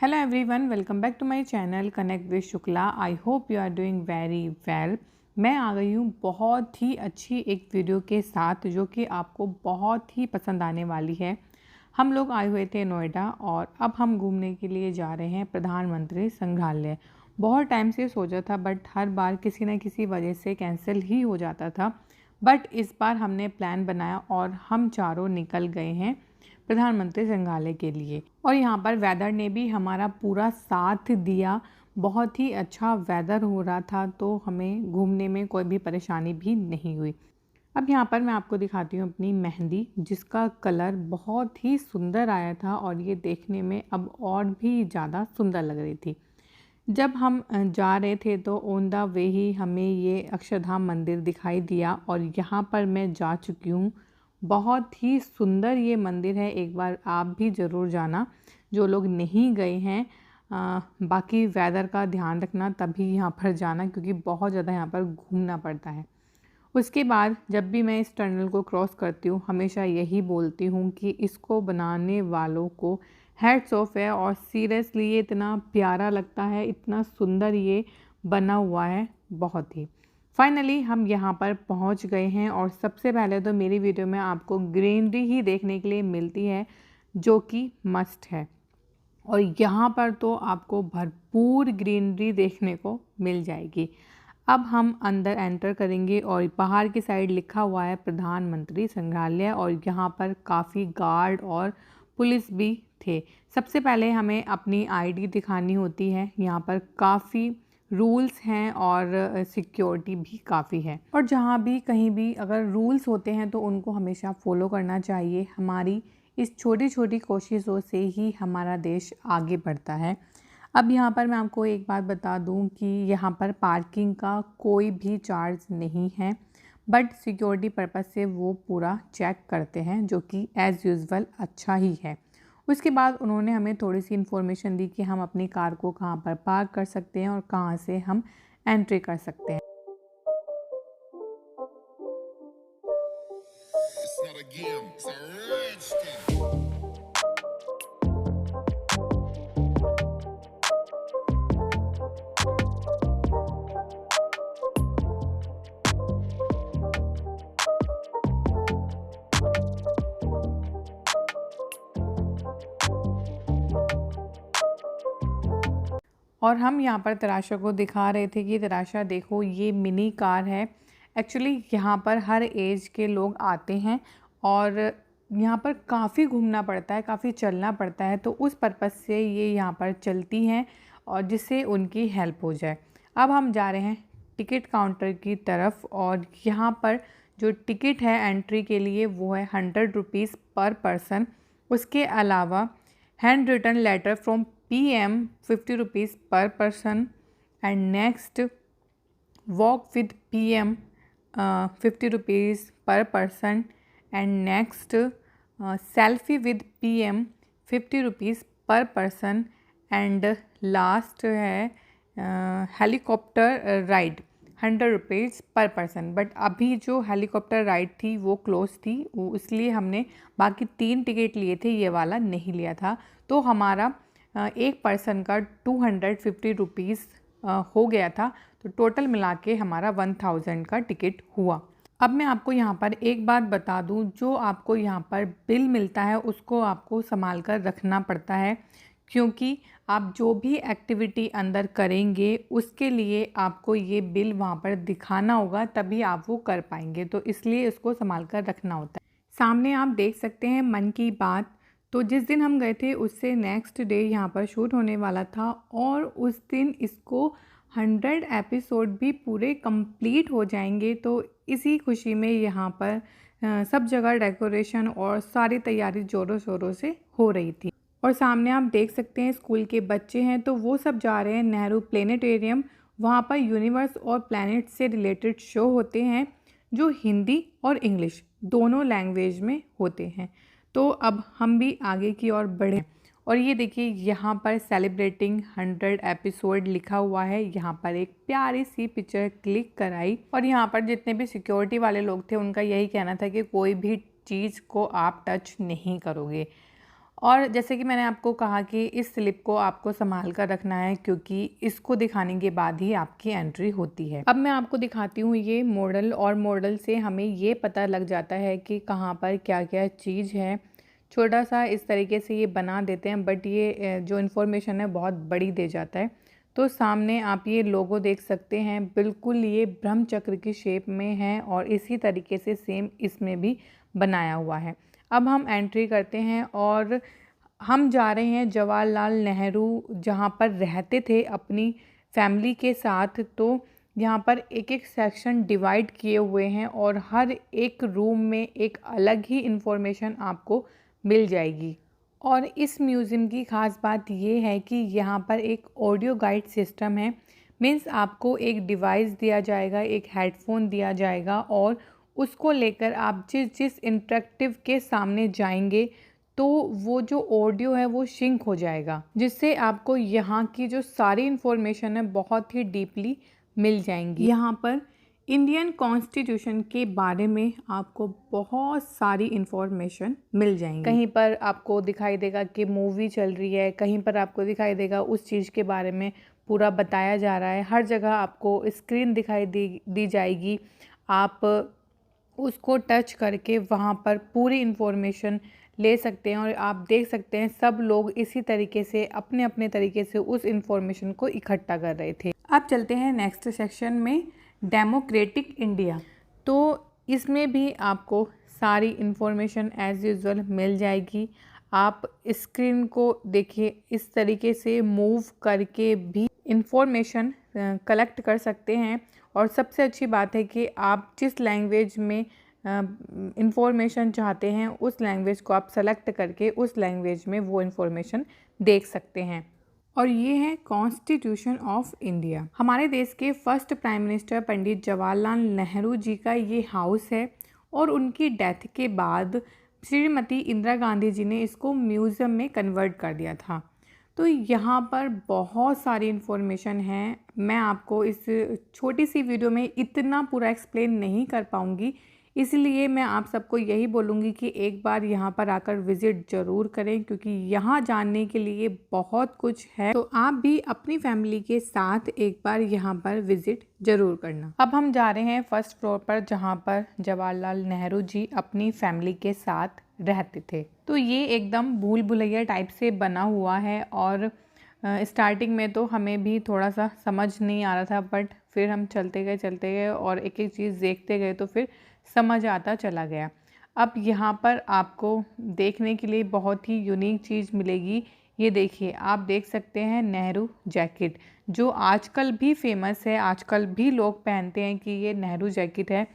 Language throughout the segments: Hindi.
Hello everyone, welcome back to my channel connect with Shukla. I hope you are doing very well. मैं आ गई हूँ बहुत ही अच्छी एक वीडियो के साथ जो कि आपको बहुत ही पसंद आने वाली है। हम लोग आए हुए थे नोएडा और अब हम घूमने के लिए जा रहे हैं प्रधानमंत्री संग्रहालय। बहुत टाइम से सोचा था बट हर बार किसी न किसी वजह से कैंसिल ही हो जाता था। बट इस बार हमने प्लान बनाया और हम चारों निकल गए हैं प्रधानमंत्री संग्रहालय के लिए। और यहाँ पर वेदर ने भी हमारा पूरा साथ दिया। बहुत ही अच्छा वेदर हो रहा था तो हमें घूमने में कोई भी परेशानी भी नहीं हुई। अब यहाँ पर मैं आपको दिखाती हूँ अपनी मेहंदी, जिसका कलर बहुत ही सुंदर आया था और ये देखने में अब और भी ज़्यादा सुंदर लग रही थी। जब हम जा रहे थे तो ऑन द वे ही हमें ये अक्षरधाम मंदिर दिखाई दिया और यहाँ पर मैं जा चुकी हूँ। बहुत ही सुंदर ये मंदिर है, एक बार आप भी ज़रूर जाना जो लोग नहीं गए हैं। बाकी वेदर का ध्यान रखना, तभी यहाँ पर जाना क्योंकि बहुत ज़्यादा यहाँ पर घूमना पड़ता है। उसके बाद जब भी मैं इस टनल को क्रॉस करती हूँ हमेशा यही बोलती हूँ कि इसको बनाने वालों को हैट्स ऑफ है। और सीरियसली ये इतना प्यारा लगता है, इतना सुंदर ये बना हुआ है बहुत ही। फाइनली हम यहाँ पर पहुँच गए हैं और सबसे पहले तो मेरी वीडियो में आपको ग्रीनरी ही देखने के लिए मिलती है जो कि मस्ट है। और यहाँ पर तो आपको भरपूर ग्रीनरी देखने को मिल जाएगी। अब हम अंदर एंटर करेंगे और बाहर की साइड लिखा हुआ है प्रधानमंत्री संग्रहालय और यहाँ पर काफ़ी गार्ड और पुलिस भी थे। सबसे पहले हमें अपनी आईडी दिखानी होती है। यहाँ पर काफ़ी रूल्स हैं और सिक्योरिटी भी काफ़ी है। और जहाँ भी कहीं भी अगर रूल्स होते हैं तो उनको हमेशा फॉलो करना चाहिए। हमारी इस छोटी छोटी कोशिशों से ही हमारा देश आगे बढ़ता है। अब यहाँ पर मैं आपको एक बात बता दूँ कि यहाँ पर पार्किंग का कोई भी चार्ज नहीं है, बट सिक्योरिटी पर्पस से वो पूरा चेक करते हैं जो कि एज़ यूजुअल अच्छा ही है। उसके बाद उन्होंने हमें थोड़ी सी इन्फॉर्मेशन दी कि हम अपनी कार को कहाँ पर पार्क कर सकते हैं और कहाँ से हम एंट्री कर सकते हैं। It's not a game, it's a rich thing. और हम यहाँ पर तराशा को दिखा रहे थे कि तराशा देखो, ये मिनी कार है। एक्चुअली यहाँ पर हर एज के लोग आते हैं और यहाँ पर काफ़ी घूमना पड़ता है, काफ़ी चलना पड़ता है, तो उस पर्पज़ से ये यहाँ पर चलती हैं और जिससे उनकी हेल्प हो जाए। अब हम जा रहे हैं टिकट काउंटर की तरफ और यहाँ पर जो टिकट है एंट्री के लिए वो है 100 रुपीज़ पर पर्सन। उसके अलावा hand written letter from PM 50 rupees per person and next walk with PM 50 rupees per person and next selfie with PM 50 rupees per person and last है helicopter ride 100 rupees per person. But अभी जो हेलीकॉप्टर राइड थी वो क्लोज थी, इसलिए हमने बाकी 3 टिकट लिए थे, ये वाला नहीं लिया था। तो हमारा एक पर्सन का 250 रुपीज़ हो गया था। तो टोटल मिला के हमारा 1000 का टिकट हुआ। अब मैं आपको यहाँ पर एक बात बता दूँ, जो आपको यहाँ पर बिल मिलता है उसको आपको संभाल कर रखना पड़ता है क्योंकि आप जो भी एक्टिविटी अंदर करेंगे उसके लिए आपको ये बिल वहाँ पर दिखाना होगा, तभी आप वो कर पाएंगे। तो इसलिए इसको संभाल कर रखना होता है। सामने आप देख सकते हैं मन की बात। तो जिस दिन हम गए थे उससे नेक्स्ट डे यहाँ पर शूट होने वाला था और उस दिन इसको 100 एपिसोड भी पूरे कंप्लीट हो जाएंगे। तो इसी खुशी में यहाँ पर सब जगह डेकोरेशन और सारी तैयारी ज़ोरों शोरों से हो रही थी। और सामने आप देख सकते हैं स्कूल के बच्चे हैं तो वो सब जा रहे हैं नेहरू प्लेनेटेरियम। वहाँ पर यूनिवर्स और प्लैनेट से रिलेटेड शो होते हैं जो हिंदी और इंग्लिश दोनों लैंग्वेज में होते हैं। तो अब हम भी आगे की ओर बढ़े और ये देखिए यहाँ पर सेलिब्रेटिंग 100 एपिसोड लिखा हुआ है। यहाँ पर एक प्यारी सी पिक्चर क्लिक कराई और यहाँ पर जितने भी सिक्योरिटी वाले लोग थे उनका यही कहना था कि कोई भी चीज़ को आप टच नहीं करोगे। और जैसे कि मैंने आपको कहा कि इस स्लिप को आपको संभाल कर रखना है, क्योंकि इसको दिखाने के बाद ही आपकी एंट्री होती है। अब मैं आपको दिखाती हूँ ये मॉडल, और मॉडल से हमें ये पता लग जाता है कि कहाँ पर क्या क्या चीज़ है। छोटा सा इस तरीके से ये बना देते हैं, बट ये जो इन्फॉर्मेशन है बहुत बड़ी दे जाता है। तो सामने आप ये लोगो देख सकते हैं, बिल्कुल ये ब्रह्म चक्र की शेप में है और इसी तरीके से सेम इसमें भी बनाया हुआ है। अब हम एंट्री करते हैं और हम जा रहे हैं जवाहरलाल नेहरू जहाँ पर रहते थे अपनी फैमिली के साथ। तो यहाँ पर एक एक सेक्शन डिवाइड किए हुए हैं और हर एक रूम में एक अलग ही इंफॉर्मेशन आपको मिल जाएगी। और इस म्यूज़ियम की ख़ास बात ये है कि यहाँ पर एक ऑडियो गाइड सिस्टम है। मीन्स आपको एक डिवाइस दिया जाएगा, एक हेडफोन दिया जाएगा और उसको लेकर आप जिस जिस इंटरेक्टिव के सामने जाएंगे तो वो जो ऑडियो है वो सिंक हो जाएगा, जिससे आपको यहाँ की जो सारी इन्फॉर्मेशन है बहुत ही डीपली मिल जाएंगी। यहाँ पर इंडियन कॉन्स्टिट्यूशन के बारे में आपको बहुत सारी इन्फॉर्मेशन मिल जाएंगी। कहीं पर आपको दिखाई देगा कि मूवी चल रही है, कहीं पर आपको दिखाई देगा उस चीज़ के बारे में पूरा बताया जा रहा है। हर जगह आपको स्क्रीन दिखाई दी जाएगी। आप उसको टच करके वहाँ पर पूरी इन्फॉर्मेशन ले सकते हैं और आप देख सकते हैं सब लोग इसी तरीके से अपने अपने तरीके से उस इन्फॉर्मेशन को इकट्ठा कर रहे थे। अब चलते हैं नेक्स्ट सेक्शन में, डेमोक्रेटिक इंडिया। तो इसमें भी आपको सारी इन्फॉर्मेशन एज़ यूजुअल मिल जाएगी। आप स्क्रीन को देखिए, इस तरीके से मूव करके भी इंफॉर्मेशन कलेक्ट कर सकते हैं। और सबसे अच्छी बात है कि आप जिस लैंग्वेज में इंफॉर्मेशन चाहते हैं उस लैंग्वेज को आप सेलेक्ट करके उस लैंग्वेज में वो इंफॉर्मेशन देख सकते हैं। और ये है कॉन्स्टिट्यूशन ऑफ इंडिया। हमारे देश के first prime minister Pandit Jawaharlal Nehru ji का ये हाउस है और उनकी डेथ के बाद श्रीमती इंदिरा गांधी जी ने इसको म्यूज़ियम में कन्वर्ट कर दिया था। तो यहाँ पर बहुत सारी इन्फॉर्मेशन है। मैं आपको इस छोटी सी वीडियो में इतना पूरा एक्सप्लेन नहीं कर पाऊँगी, इसलिए मैं आप सबको यही बोलूँगी कि एक बार यहाँ पर आकर विज़िट ज़रूर करें, क्योंकि यहाँ जानने के लिए बहुत कुछ है। तो आप भी अपनी फैमिली के साथ एक बार यहाँ पर विज़िट ज़रूर करना। अब हम जा रहे हैं फर्स्ट फ्लोर पर, जहाँ पर जवाहरलाल नेहरू जी अपनी फैमिली के साथ रहते थे। तो ये एकदम भूल भुलैया टाइप से बना हुआ है और स्टार्टिंग में तो हमें भी थोड़ा सा समझ नहीं आ रहा था, बट फिर हम चलते गए और एक एक चीज़ देखते गए तो फिर समझ आता चला गया। अब यहाँ पर आपको देखने के लिए बहुत ही यूनिक चीज़ मिलेगी। ये देखिए, आप देख सकते हैं नेहरू जैकेट, जो आजकल भी फेमस है, आजकल भी लोग पहनते हैं कि ये नेहरू जैकेट है।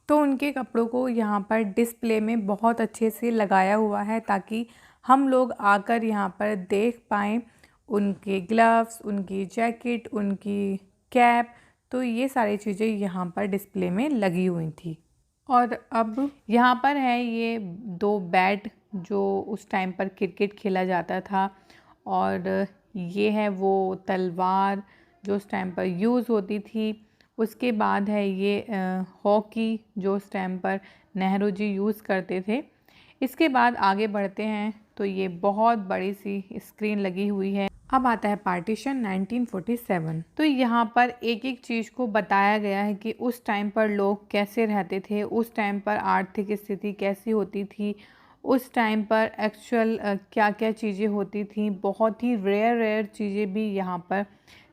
तो उनके कपड़ों को यहाँ पर डिस्प्ले में बहुत अच्छे से लगाया हुआ है ताकि हम लोग आकर यहाँ पर देख पाएँ उनके ग्लव्स, उनकी जैकेट, उनकी कैप। तो ये सारी चीज़ें यहाँ पर डिस्प्ले में लगी हुई थी। और अब यहाँ पर है ये 2 बैट जो उस टाइम पर क्रिकेट खेला जाता था, और ये है वो तलवार जो उस टाइम पर यूज़ होती थी। उसके बाद है ये हॉकी जो उस टाइम पर नेहरू जी यूज़ करते थे। इसके बाद आगे बढ़ते हैं तो ये बहुत बड़ी सी स्क्रीन लगी हुई है। अब आता है पार्टीशन 1947। तो यहाँ पर एक एक चीज़ को बताया गया है कि उस टाइम पर लोग कैसे रहते थे, उस टाइम पर आर्थिक स्थिति कैसी होती थी, उस टाइम पर एक्चुअल क्या क्या चीज़ें होती थी। बहुत ही रेयर चीज़ें भी यहाँ पर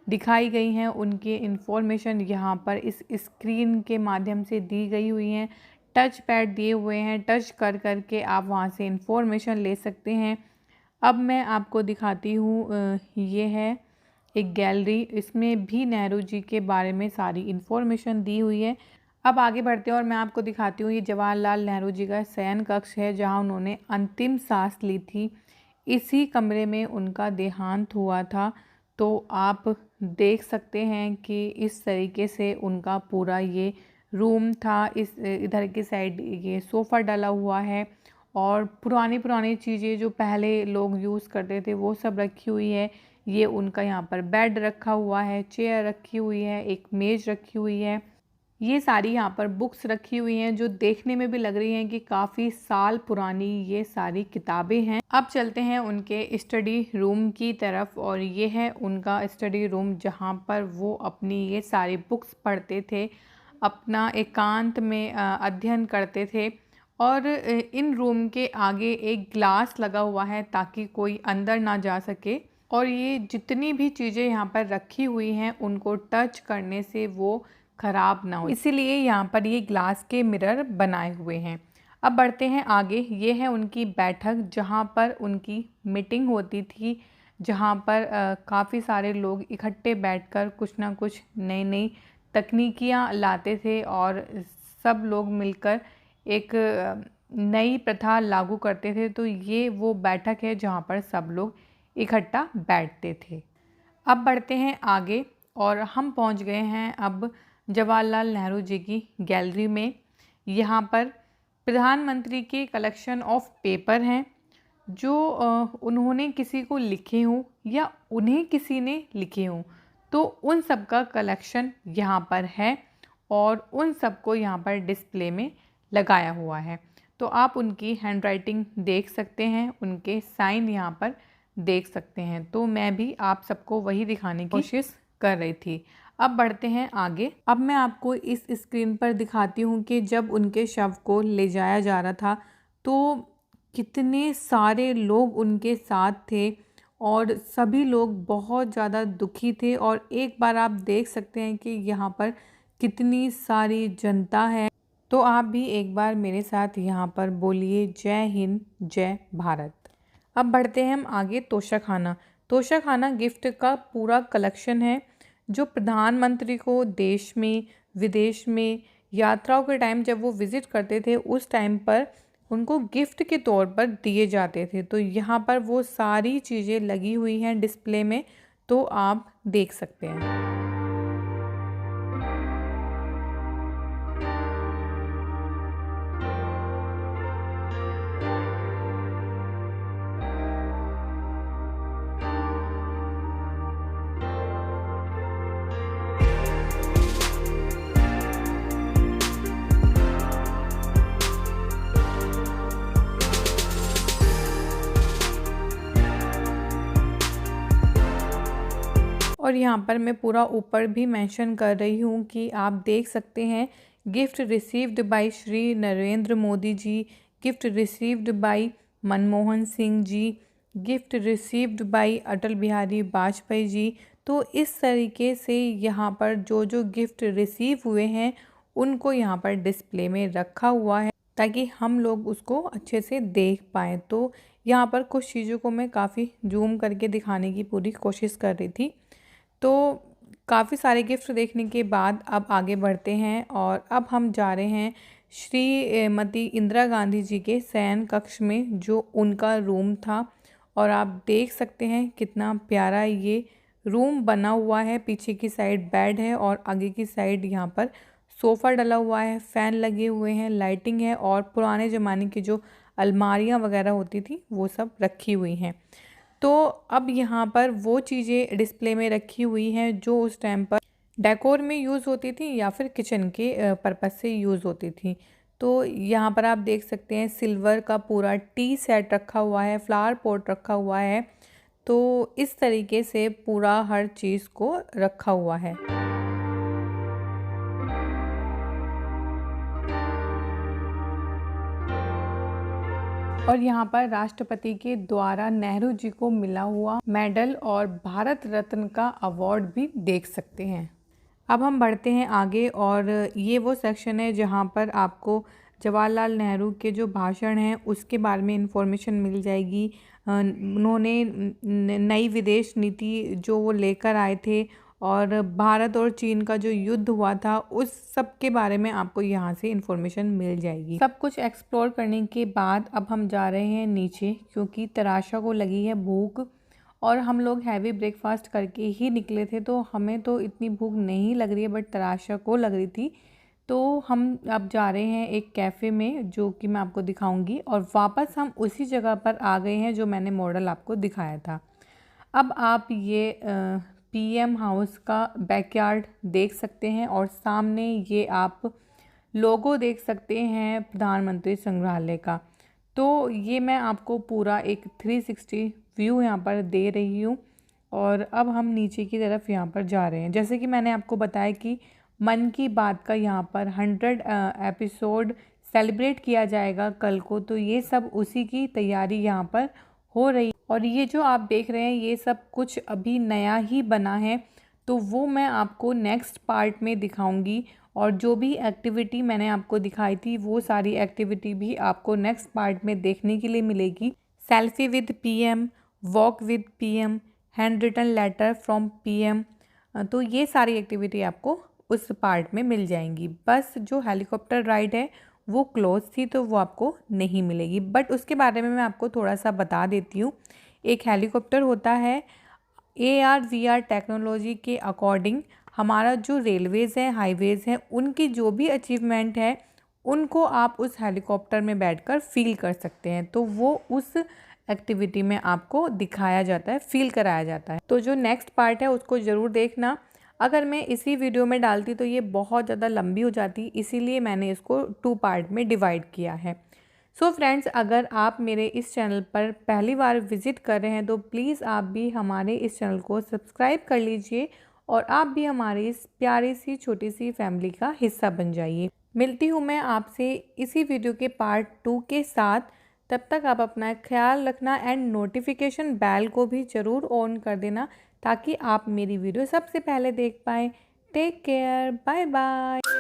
दिखाई गई हैं। उनकी इन्फॉर्मेशन यहाँ पर इस स्क्रीन के माध्यम से दी गई हुई हैं। टच पैड दिए हुए हैं, टच कर के आप वहाँ से इन्फॉर्मेशन ले सकते हैं। अब मैं आपको दिखाती हूँ, ये है एक गैलरी, इसमें भी नेहरू जी के बारे में सारी इन्फॉर्मेशन दी हुई है। अब आगे बढ़ते हैं और मैं आपको दिखाती हूँ, ये जवाहरलाल नेहरू जी का शयन कक्ष है जहाँ उन्होंने अंतिम सांस ली थी। इसी कमरे में उनका देहांत हुआ था। तो आप देख सकते हैं कि इस तरीके से उनका पूरा ये रूम था। इस इधर की साइड ये सोफ़ा डला हुआ है और पुरानी चीज़ें जो पहले लोग यूज़ करते थे वो सब रखी हुई है। ये उनका यहाँ पर बेड रखा हुआ है, चेयर रखी हुई है, एक मेज़ रखी हुई है। ये सारी यहाँ पर बुक्स रखी हुई हैं जो देखने में भी लग रही हैं कि काफ़ी साल पुरानी ये सारी किताबें हैं। अब चलते हैं उनके स्टडी रूम की तरफ और ये है उनका स्टडी रूम जहाँ पर वो अपनी ये सारी बुक्स पढ़ते थे, अपना एकांत में अध्ययन करते थे। और इन रूम के आगे एक ग्लास लगा हुआ है ताकि कोई अंदर ना जा सके, और ये जितनी भी चीज़ें यहाँ पर रखी हुई हैं उनको टच करने से वो ख़राब ना हो, इसीलिए यहाँ पर ये ग्लास के मिरर बनाए हुए हैं। अब बढ़ते हैं आगे। ये है उनकी बैठक जहाँ पर उनकी मीटिंग होती थी, जहाँ पर काफ़ी सारे लोग इकट्ठे बैठकर कुछ ना कुछ नई नई तकनीकियाँ लाते थे और सब लोग मिलकर एक नई प्रथा लागू करते थे। तो ये वो बैठक है जहाँ पर सब लोग इकट्ठा बैठते थे। अब बढ़ते हैं आगे और हम पहुँच गए हैं अब जवाहरलाल नेहरू जी की गैलरी में। यहाँ पर प्रधानमंत्री के कलेक्शन ऑफ पेपर हैं जो उन्होंने किसी को लिखे हों या उन्हें किसी ने लिखे हों, तो उन सब का कलेक्शन यहाँ पर है और उन सबको यहाँ पर डिस्प्ले में लगाया हुआ है। तो आप उनकी हैंडराइटिंग देख सकते हैं, उनके साइन यहाँ पर देख सकते हैं। तो मैं भी आप सबको वही दिखाने की कोशिश कर रही थी। अब बढ़ते हैं आगे। अब मैं आपको इस स्क्रीन पर दिखाती हूँ कि जब उनके शव को ले जाया जा रहा था तो कितने सारे लोग उनके साथ थे और सभी लोग बहुत ज़्यादा दुखी थे। और एक बार आप देख सकते हैं कि यहाँ पर कितनी सारी जनता है। तो आप भी एक बार मेरे साथ यहाँ पर बोलिए जय हिंद जय भारत। अब बढ़ते हैं हम आगे। तोशाखाना। तोशाखाना गिफ्ट का पूरा कलेक्शन है जो प्रधानमंत्री को देश में विदेश में यात्राओं के टाइम जब वो विज़िट करते थे उस टाइम पर उनको गिफ्ट के तौर पर दिए जाते थे। तो यहाँ पर वो सारी चीज़ें लगी हुई हैं डिस्प्ले में, तो आप देख सकते हैं। और यहाँ पर मैं पूरा ऊपर भी मेंशन कर रही हूँ कि आप देख सकते हैं gift received by Shri Narendra Modi ji, gift received by Manmohan Singh ji, gift received by Atal Bihari Vajpayee ji. तो इस तरीके से यहाँ पर जो जो गिफ्ट रिसीव हुए हैं उनको यहाँ पर डिस्प्ले में रखा हुआ है ताकि हम लोग उसको अच्छे से देख पाएँ। तो यहाँ पर कुछ चीज़ों को मैं काफ़ी जूम करके दिखाने की पूरी कोशिश कर रही थी। तो काफ़ी सारे गिफ्ट देखने के बाद अब आगे बढ़ते हैं और अब हम जा रहे हैं श्रीमती इंदिरा गांधी जी के शयन कक्ष में जो उनका रूम था। और आप देख सकते हैं कितना प्यारा ये रूम बना हुआ है। पीछे की साइड बेड है और आगे की साइड यहाँ पर सोफ़ा डला हुआ है, फ़ैन लगे हुए हैं, लाइटिंग है और पुराने ज़माने की जो अलमारियाँ वगैरह होती थी वो सब रखी हुई हैं। तो अब यहाँ पर वो चीज़ें डिस्प्ले में रखी हुई हैं जो उस टाइम पर डेकोर में यूज़ होती थी या फिर किचन के पर्पज़ से यूज़ होती थी। तो यहाँ पर आप देख सकते हैं सिल्वर का पूरा टी सेट रखा हुआ है, फ्लावर पॉट रखा हुआ है। तो इस तरीके से पूरा हर चीज़ को रखा हुआ है। और यहाँ पर राष्ट्रपति के द्वारा नेहरू जी को मिला हुआ मेडल और भारत रत्न का अवार्ड भी देख सकते हैं। अब हम बढ़ते हैं आगे और ये वो सेक्शन है जहाँ पर आपको जवाहरलाल नेहरू के जो भाषण हैं उसके बारे में इंफॉर्मेशन मिल जाएगी। उन्होंने नई विदेश नीति जो वो लेकर आए थे और भारत और चीन का जो युद्ध हुआ था उस सब के बारे में आपको यहाँ से इन्फॉर्मेशन मिल जाएगी। सब कुछ एक्सप्लोर करने के बाद अब हम जा रहे हैं नीचे क्योंकि तराशा को लगी है भूख और हम लोग हैवी ब्रेकफास्ट करके ही निकले थे। तो हमें तो इतनी भूख नहीं लग रही है बट तराशा को लग रही थी। तो हम अब जा रहे हैं एक कैफ़े में जो कि मैं आपको दिखाऊंगी और वापस हम उसी जगह पर आ गए हैं जो मैंने मॉडल आपको दिखाया था। अब आप ये पीएम हाउस का बैकयार्ड देख सकते हैं और सामने ये आप लोगो देख सकते हैं प्रधानमंत्री संग्रहालय का। तो ये मैं आपको पूरा एक 360 व्यू यहाँ पर दे रही हूँ। और अब हम नीचे की तरफ यहाँ पर जा रहे हैं। जैसे कि मैंने आपको बताया कि मन की बात का यहाँ पर 100 एपिसोड सेलिब्रेट किया जाएगा कल को, तो ये सब उसी की तैयारी यहाँ पर हो रही। और ये जो आप देख रहे हैं ये सब कुछ अभी नया ही बना है, तो वो मैं आपको नेक्स्ट पार्ट में दिखाऊंगी। और जो भी एक्टिविटी मैंने आपको दिखाई थी वो सारी एक्टिविटी भी आपको नेक्स्ट पार्ट में देखने के लिए मिलेगी। Selfie with PM, walk with PM, hand written letter from PM, तो ये सारी एक्टिविटी आपको उस पार्ट में मिल जाएंगी। बस जो हेलीकॉप्टर राइड है वो क्लोज थी तो वो आपको नहीं मिलेगी, बट उसके बारे में मैं आपको थोड़ा सा बता देती हूँ। एक हेलीकॉप्टर होता है, AR/VR टेक्नोलॉजी के अकॉर्डिंग हमारा जो रेलवेज़ हैं, हाईवेज़ हैं, उनकी जो भी अचीवमेंट है उनको आप उस हेलीकॉप्टर में बैठकर फील कर सकते हैं। तो वो उस एक्टिविटी में आपको दिखाया जाता है, फील कराया जाता है। तो जो नेक्स्ट पार्ट है उसको ज़रूर देखना। अगर मैं इसी वीडियो में डालती तो ये बहुत ज़्यादा लंबी हो जाती, इसीलिए मैंने इसको 2 पार्ट में डिवाइड किया है। सो फ्रेंड्स, अगर आप मेरे इस चैनल पर पहली बार विज़िट कर रहे हैं तो प्लीज़ आप भी हमारे इस चैनल को सब्सक्राइब कर लीजिए और आप भी हमारी इस प्यारी सी छोटी सी फैमिली का हिस्सा बन जाइए। मिलती हूँ मैं आपसे इसी वीडियो के पार्ट 2 के साथ। तब तक आप अपना ख्याल रखना एंड नोटिफिकेशन बेल को भी ज़रूर ऑन कर देना ताकि आप मेरी वीडियो सबसे पहले देख पाएँ। Take care, bye bye.